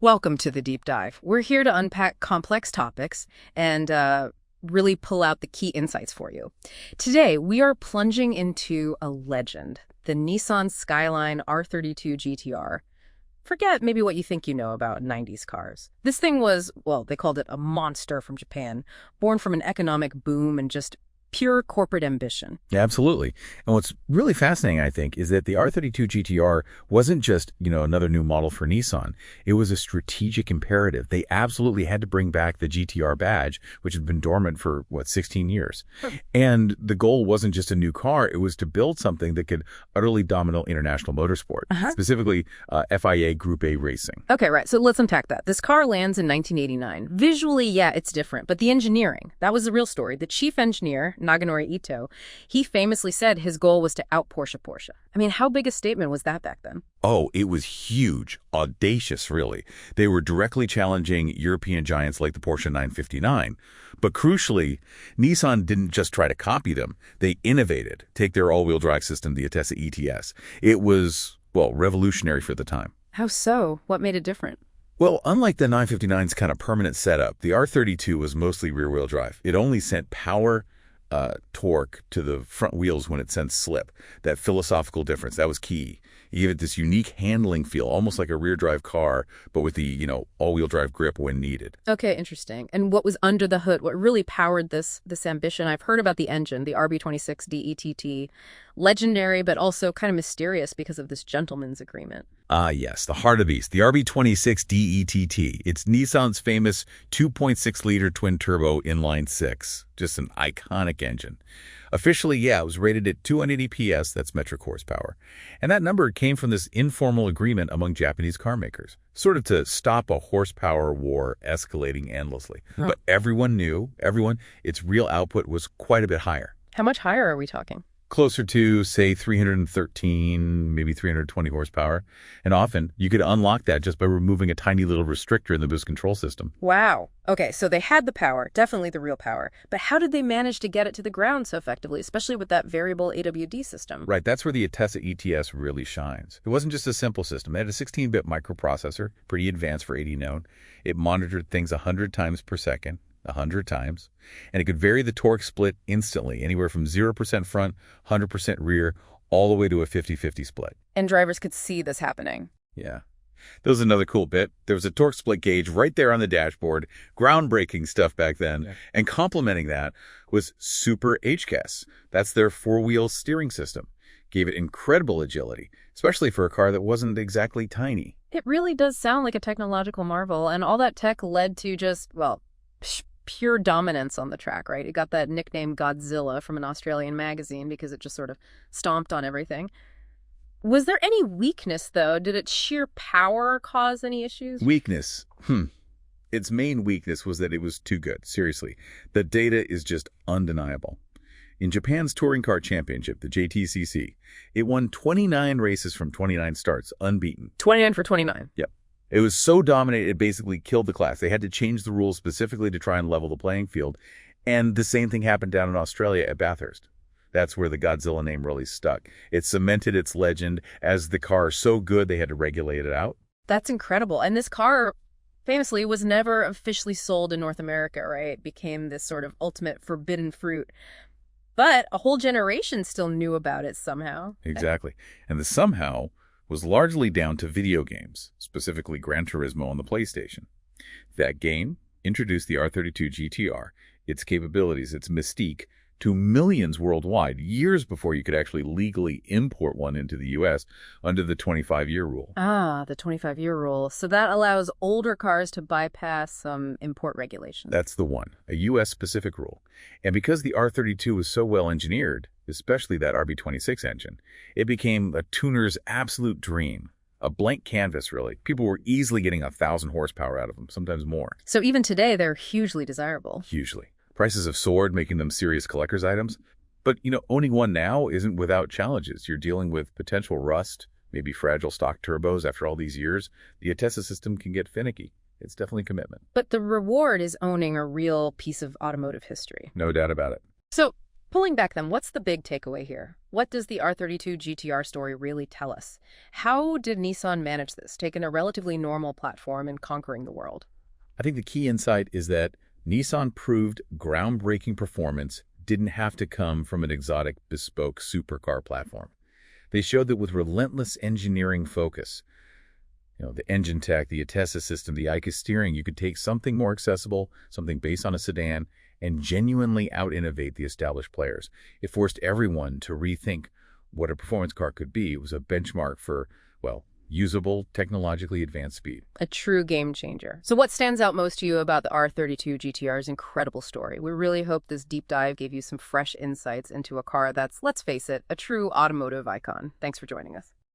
Welcome to the Deep Dive. We're here to unpack complex topics and really pull out the key insights for you. Today, we are plunging into a legend, the Nissan Skyline R32 GTR. Forget maybe what you think you know about 90s cars. This thing was, well, they called it a monster from Japan, born from an economic boom and just pure corporate ambition. Yeah, absolutely. And what's really fascinating, I think, is that the R32 GTR wasn't just, another new model for Nissan. It was a strategic imperative. They absolutely had to bring back the GTR badge, which had been dormant for, 16 years. And the goal wasn't just a new car. It was to build something that could utterly dominate international motorsport, specifically FIA Group A racing. Okay, right. So let's unpack that. This car lands in 1989. Visually, yeah, it's different. But the engineering, that was the real story. The chief engineer, Naganori Ito, he famously said his goal was to out-Porsche. I mean, how big a statement was that back then? Oh, it was huge, audacious, really. They were directly challenging European giants like the Porsche 959. But crucially, Nissan didn't just try to copy them. They innovated. Take their all-wheel drive system, the Atessa ETS. It was, revolutionary for the time. How so? What made it different? Well, unlike the 959's kind of permanent setup, the R32 was mostly rear-wheel drive. It only sent power, torque to the front wheels when it sensed slip. That philosophical difference, that was key. You gave it this unique handling feel, almost like a rear drive car, but with the, all-wheel drive grip when needed. Okay, interesting. And what was under the hood? What really powered this ambition? I've heard about the engine, the RB26 DETT, legendary, but also kind of mysterious because of this gentleman's agreement. Yes, the heart of the beast, the RB26 DETT. It's Nissan's famous 2.6-liter twin-turbo inline-six. Just an iconic engine. Officially, it was rated at 280 PS, that's metric horsepower. And that number came from this informal agreement among Japanese car makers, sort of to stop a horsepower war escalating endlessly. Huh. But everyone knew, its real output was quite a bit higher. How much higher are we talking? Closer to, say, 313, maybe 320 horsepower. And often, you could unlock that just by removing a tiny little restrictor in the boost control system. Wow. Okay, so they had the power, definitely the real power. But how did they manage to get it to the ground so effectively, especially with that variable AWD system? Right, that's where the Atessa ETS really shines. It wasn't just a simple system. It had a 16-bit microprocessor, pretty advanced for 80 known. It monitored things 100 times per second. 100 times, and it could vary the torque split instantly, anywhere from 0% front, 100% rear, all the way to a 50-50 split. And drivers could see this happening. Yeah. There was another cool bit. There was a torque split gauge right there on the dashboard, groundbreaking stuff back then, and complementing that was Super HCAS. That's their four-wheel steering system. Gave it incredible agility, especially for a car that wasn't exactly tiny. It really does sound like a technological marvel, and all that tech led to just, pure dominance on the track, right? It got that nickname Godzilla from an Australian magazine because it just sort of stomped on everything. Was there any weakness, though? Did its sheer power cause any issues? Weakness? Its main weakness was that it was too good, seriously. The data is just undeniable. In Japan's Touring Car Championship, the JTCC, it won 29 races from 29 starts, unbeaten. 29 for 29? Yep. It was so dominant, it basically killed the class. They had to change the rules specifically to try and level the playing field. And the same thing happened down in Australia at Bathurst. That's where the Godzilla name really stuck. It cemented its legend as the car so good they had to regulate it out. That's incredible. And this car, famously, was never officially sold in North America, right? It became this sort of ultimate forbidden fruit. But a whole generation still knew about it somehow. Exactly. And the somehow was largely down to video games, specifically Gran Turismo on the PlayStation. That game introduced the R32 GTR, its capabilities, its mystique, to millions worldwide, years before you could actually legally import one into the U.S. under the 25-year rule. The 25-year rule. So that allows older cars to bypass some import regulations. That's the one, a U.S.-specific rule. And because the R32 was so well engineered, especially that RB26 engine, it became a tuner's absolute dream. A blank canvas, really. People were easily getting 1,000 horsepower out of them, sometimes more. So even today, they're hugely desirable. Hugely. Prices have soared, making them serious collector's items. But, owning one now isn't without challenges. You're dealing with potential rust, maybe fragile stock turbos after all these years. The Atessa system can get finicky. It's definitely a commitment. But the reward is owning a real piece of automotive history. No doubt about it. So Pulling back then, what's the big takeaway here? What does the R32 GTR story really tell us? How did Nissan manage this, taking a relatively normal platform and conquering the world? I think the key insight is that Nissan proved groundbreaking performance didn't have to come from an exotic, bespoke supercar platform. They showed that with relentless engineering focus, the engine tech, the Atessa system, the ICA steering, you could take something more accessible, something based on a sedan, and genuinely out-innovate the established players. It forced everyone to rethink what a performance car could be. It was a benchmark for, usable, technologically advanced speed. A true game changer. So what stands out most to you about the R32 GTR's incredible story? We really hope this deep dive gave you some fresh insights into a car that's, let's face it, a true automotive icon. Thanks for joining us.